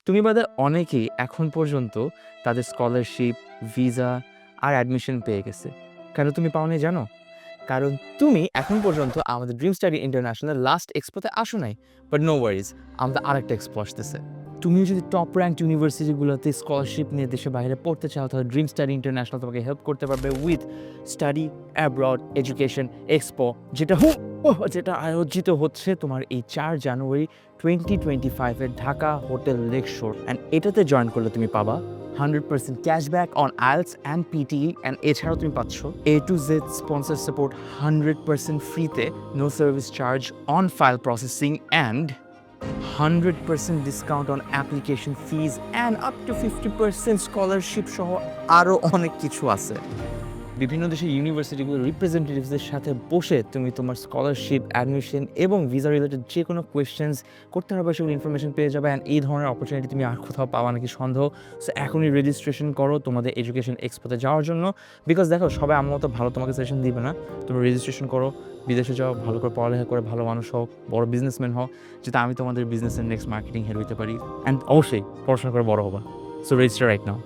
তুমি বাদে অনেকেই এখন পর্যন্ত তাদের স্কলারশিপ, ভিসা আর অ্যাডমিশন পেয়ে গেছে। কেন তুমি পাওনি জানো? কারণ তুমি এখন পর্যন্ত আমাদের ড্রিম স্টাডি ইন্টারন্যাশনাল লাস্ট এক্সপোতে আসো নাই। বাট নো ওয়ারিজ, আমাদের আরেকটা এক্সপো আসতেছে। তুমি যদি টপ র্যাঙ্ক ইউনিভার্সিটিগুলোতে স্কলারশিপ নিয়ে দেশের বাইরে পড়তে চাও, তাহলে ড্রিম স্টাডি ইন্টারন্যাশনাল তোমাকে হেল্প করতে পারবে with study abroad education expo, যেটা আয়োজিত হচ্ছে তোমার এই 4 জানুয়ারি 2025 Dhaka hotel lake shore. And এটাতে জয়েন করলে তুমি পাবা 100% cashback on IELTS and PTE, and এছাড়াও তুমি পাচ্ছ A to Z sponsor support 100% ফ্রিতে, no service charge on file processing, and 100% discount on application fees, and up to 50% scholarship সহ আরও অনেক কিছু আছে। বিভিন্ন দেশের ইউনিভার্সিটিগুলোর রিপ্রেজেন্টেটিভসদের সাথে বসে তুমি তোমার স্কলারশিপ, অ্যাডমিশন এবং ভিসা রিলেটেড যে কোনো কোয়েশ্চেন্স করতে হবে, সেগুলো ইনফরমেশন পেয়ে যাবে। অ্যান্ড এই ধরনের অপরচুনিটি তুমি আর কোথাও পাওয়া নাকি সন্দেহ। সো এখনই রেজিস্ট্রেশন করো তোমাদের এডুকেশন এক্সপোতে যাওয়ার জন্য। বিকজ দেখো, সবাই আমার মতো ভালো তোমাকে সেশন দিবে না। তুমি রেজিস্ট্রেশন করো, বিদেশে যাও, ভালো করে পড়ালেখা করে ভালো মানুষ হও, বড় বিজনেসম্যান হও, যাতে আমি তোমাদের বিজনেসের নেক্সট মার্কেটিং হেড হইতে পারি। অ্যান্ড অবশ্যই পড়াশোনা করে বড় হবা। So register right now.